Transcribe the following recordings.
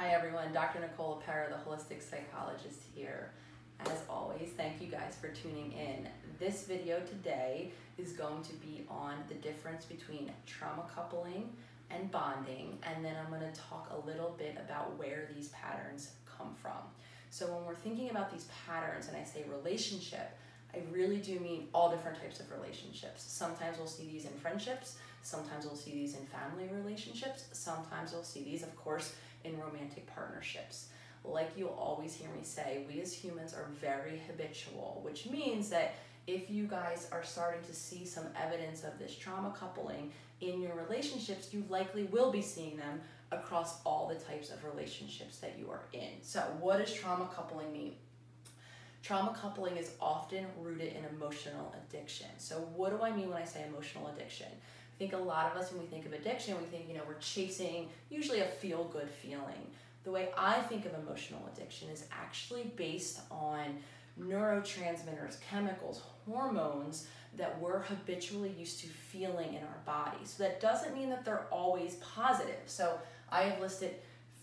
Hi everyone, Dr. Nicole Pera, the holistic psychologist here. As always, thank you guys for tuning in. This video today is going to be on the difference between trauma coupling and bonding, and then I'm going to talk a little bit about where these patterns come from. So when we're thinking about these patterns and I say relationship, I really do mean all different types of relationships. Sometimes we'll see these in friendships, sometimes we'll see these in family relationships, sometimes we'll see these, of course, in romantic partnerships. Like you'll always hear me say, we as humans are very habitual, which means that if you guys are starting to see some evidence of this trauma coupling in your relationships, you likely will be seeing them across all the types of relationships that you are in. So what does trauma coupling mean? Trauma coupling is often rooted in emotional addiction. So what do I mean when I say emotional addiction? I think a lot of us, when we think of addiction, we think, we're chasing usually a feel-good feeling. The way I think of emotional addiction is actually based on neurotransmitters, chemicals, hormones that we're habitually used to feeling in our bodies. So that doesn't mean that they're always positive. So I have listed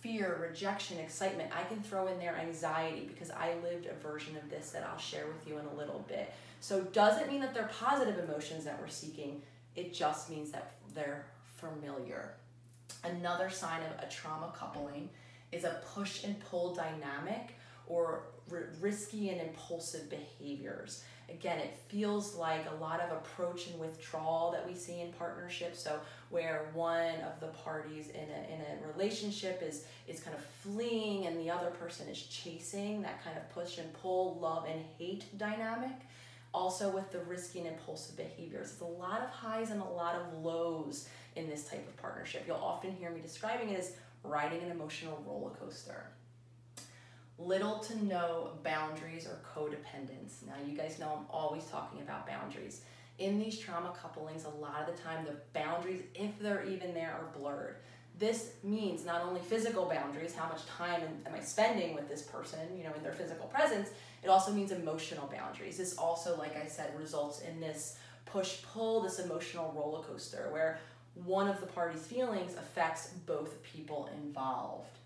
fear, rejection, excitement. I can throw in there anxiety because I lived a version of this that I'll share with you in a little bit. So it doesn't mean that they're positive emotions that we're seeking. It just means that they're familiar. Another sign of a trauma coupling is a push and pull dynamic or risky and impulsive behaviors. Again, it feels like a lot of approach and withdrawal that we see in partnerships. So where one of the parties in a relationship is kind of fleeing and the other person is chasing, that kind of push and pull, love and hate dynamic. Also with the risky and impulsive behaviors, it's a lot of highs and a lot of lows in this type of partnership. You'll often hear me describing it as riding an emotional roller coaster. Little to no boundaries or codependence. Now you guys know I'm always talking about boundaries. In these trauma couplings, a lot of the time the boundaries, if they're even there, are blurred. This means not only physical boundaries, how much time am I spending with this person, in their physical presence, it also means emotional boundaries. This also, like I said, results in this push-pull, this emotional roller coaster where one of the party's feelings affects both people involved.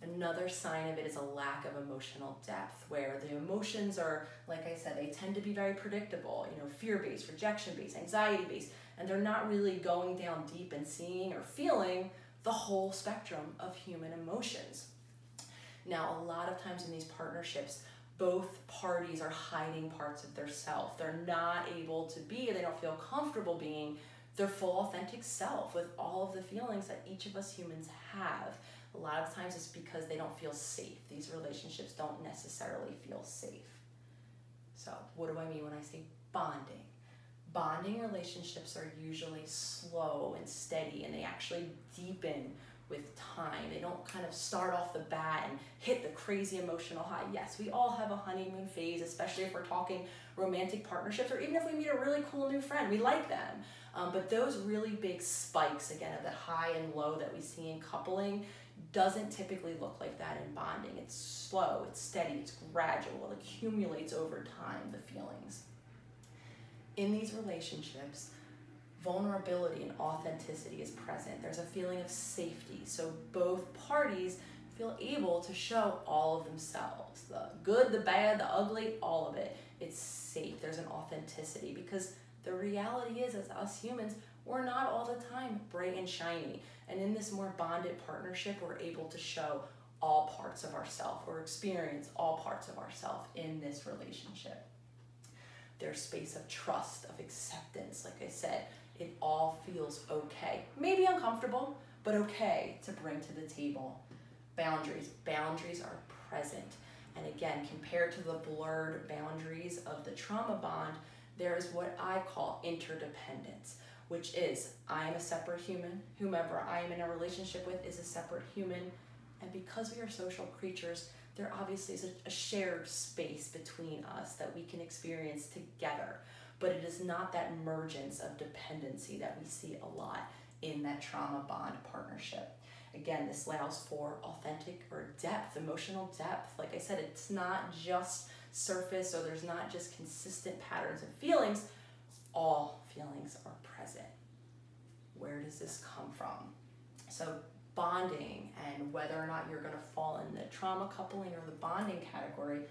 Another sign of it is a lack of emotional depth, where the emotions are, like I said, they tend to be very predictable, fear-based, rejection-based, anxiety-based, and they're not really going down deep and seeing or feeling the whole spectrum of human emotions. Now, a lot of times in these partnerships, both parties are hiding parts of their self. They're not able to be, or they don't feel comfortable being their full authentic self with all of the feelings that each of us humans have. A lot of times it's because they don't feel safe. These relationships don't necessarily feel safe. So what do I mean when I say bonding? Bonding relationships are usually slow and steady, and they actually deepen with time. They don't kind of start off the bat and hit the crazy emotional high. Yes, we all have a honeymoon phase, especially if we're talking romantic partnerships, or even if we meet a really cool new friend, we like them. But those really big spikes, again, of the high and low that we see in coupling doesn't typically look like that in bonding. It's slow, it's steady, it's gradual, it accumulates over time, the feelings. In these relationships, vulnerability and authenticity is present. There's a feeling of safety. So both parties feel able to show all of themselves. The good, the bad, the ugly, all of it. It's safe. There's an authenticity because the reality is, as us humans, we're not all the time bright and shiny. And in this more bonded partnership, we're able to show all parts of ourselves or experience all parts of ourselves in this relationship. There's space of trust, of acceptance. Like I said, it all feels okay. Maybe uncomfortable, but okay to bring to the table. Boundaries. Boundaries are present. And again, compared to the blurred boundaries of the trauma bond, there is what I call interdependence, which is I am a separate human. Whomever I am in a relationship with is a separate human. And because we are social creatures, there obviously is a shared space between us that we can experience together. But it is not that emergence of dependency that we see a lot in that trauma bond partnership. Again, this allows for authentic or depth, emotional depth. Like I said, it's not just surface, or there's not just consistent patterns of feelings. All feelings are present. Where does this come from? So bonding and whether or not you're going to fall in the trauma coupling or the bonding category,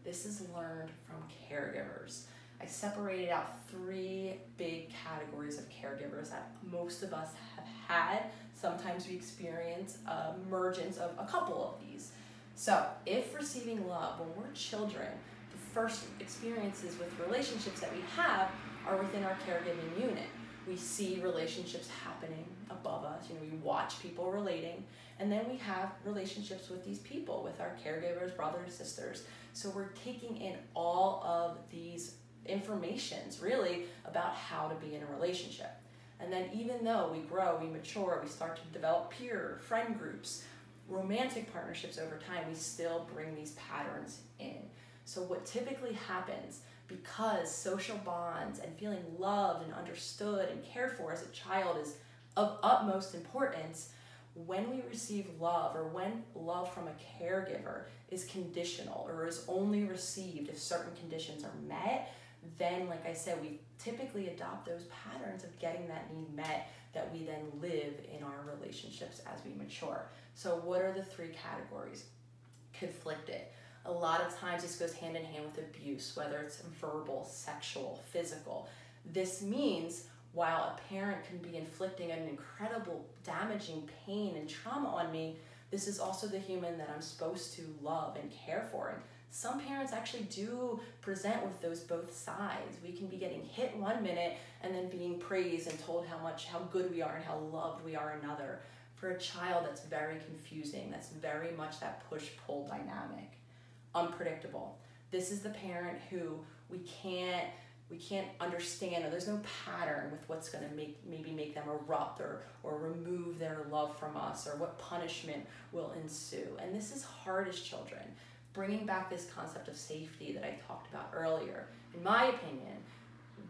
this is learned from caregivers. I separated out 3 big categories of caregivers that most of us have had. Sometimes we experience a emergence of a couple of these. So if receiving love when we're children, the first experiences with relationships that we have are within our caregiving unit. We see relationships happening above us. We watch people relating, and then we have relationships with these people, with our caregivers, brothers, sisters. So we're taking in all of these informations really about how to be in a relationship. And then even though we grow, we mature, we start to develop peer, friend groups, romantic partnerships over time, we still bring these patterns in. So what typically happens, because social bonds and feeling loved and understood and cared for as a child is of utmost importance, when we receive love or when love from a caregiver is conditional or is only received if certain conditions are met, then, like I said, we typically adopt those patterns of getting that need met that we then live in our relationships as we mature. So what are the 3 categories? Conflicted. A lot of times this goes hand in hand with abuse, whether it's verbal, sexual, physical. This means while a parent can be inflicting an incredible damaging pain and trauma on me, this is also the human that I'm supposed to love and care for. And some parents actually do present with those both sides. We can be getting hit one minute and then being praised and told how good we are and how loved we are another. For a child, that's very confusing. That's very much that push-pull dynamic. Unpredictable. This is the parent who we can't understand, or there's no pattern with what's going to maybe make them erupt or remove their love from us, or what punishment will ensue. And this is hard as children. Bringing back this concept of safety that I talked about earlier, in my opinion,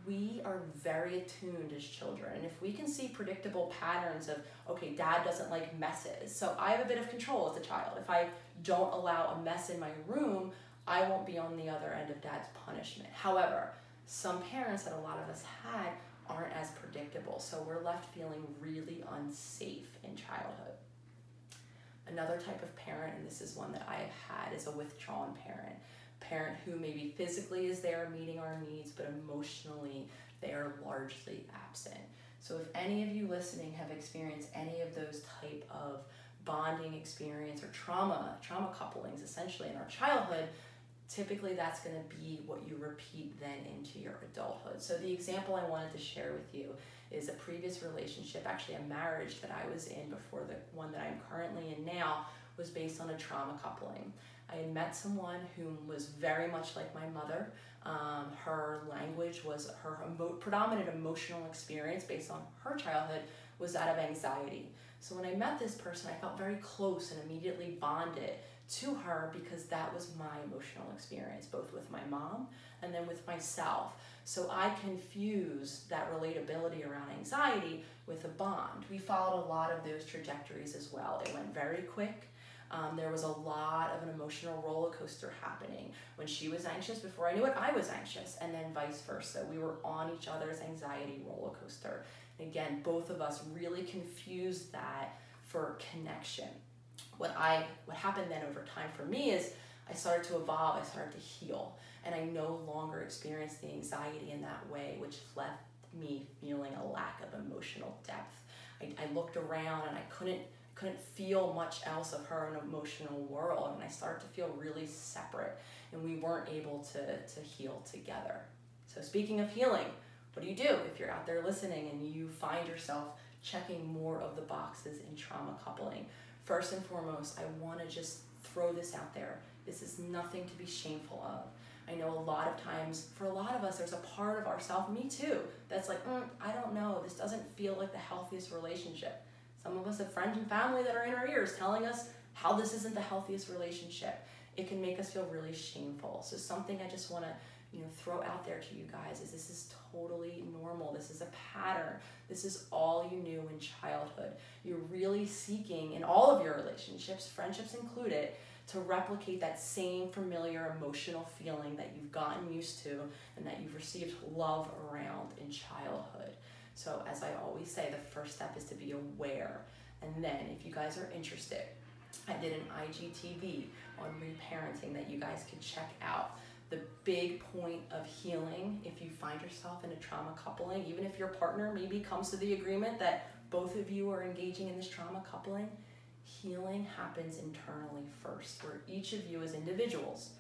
we are very attuned as children. And if we can see predictable patterns of, okay, dad doesn't like messes, so I have a bit of control as a child. If I don't allow a mess in my room, I won't be on the other end of dad's punishment. However, some parents that a lot of us had aren't as predictable, so we're left feeling really unsafe in childhood. Another type of parent, and this is one that I have had, is a withdrawn parent. Parent who maybe physically is there meeting our needs, but emotionally they are largely absent. So if any of you listening have experienced any of those type of bonding experience or trauma couplings essentially in our childhood, typically that's going to be what you repeat then into your adulthood. So the example I wanted to share with you is a previous relationship, actually a marriage that I was in before the one that I'm currently in now, was based on a trauma coupling. I had met someone who was very much like my mother. Her language was, her predominant emotional experience based on her childhood was that of anxiety. So when I met this person, I felt very close and immediately bonded to her because that was my emotional experience, both with my mom and then with myself. So I confused that relatability around anxiety with a bond. We followed a lot of those trajectories as well. It went very quick. There was a lot of an emotional roller coaster happening. When she was anxious, before I knew it, I was anxious, and then vice versa. We were on each other's anxiety roller coaster. And again, both of us really confused that for connection. What happened then over time for me is I started to evolve, I started to heal, and I no longer experienced the anxiety in that way, which left me feeling a lack of emotional depth. I looked around and I couldn't feel much else of her in an emotional world, and I started to feel really separate, and we weren't able to heal together. So speaking of healing, what do you do if you're out there listening and you find yourself checking more of the boxes in trauma coupling? First and foremost, I want to just throw this out there. This is nothing to be shameful of. I know a lot of times, for a lot of us, there's a part of ourselves, me too, that's like, I don't know, this doesn't feel like the healthiest relationship. Some of us have friends and family that are in our ears telling us how this isn't the healthiest relationship. It can make us feel really shameful. So something I just want to throw out there to you guys is this is totally normal. This is a pattern. This is all you knew in childhood. You're really seeking in all of your relationships, friendships included, to replicate that same familiar emotional feeling that you've gotten used to and that you've received love around in childhood. So as I always say, the first step is to be aware. And then if you guys are interested, I did an IGTV on reparenting that you guys could check out. The big point of healing, if you find yourself in a trauma coupling, even if your partner maybe comes to the agreement that both of you are engaging in this trauma coupling, healing happens internally first, where each of you as individuals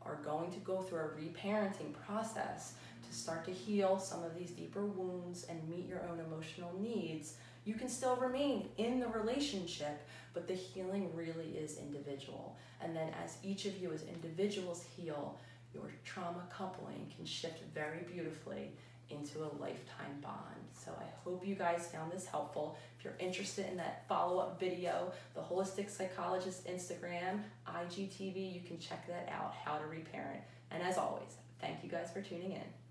are going to go through a reparenting process to start to heal some of these deeper wounds and meet your own emotional needs. You can still remain in the relationship, but the healing really is individual. And then as each of you as individuals heal, your trauma coupling can shift very beautifully into a lifetime bond. So I hope you guys found this helpful. If you're interested in that follow-up video, the Holistic Psychologist Instagram, IGTV, you can check that out, How to Reparent. And as always, thank you guys for tuning in.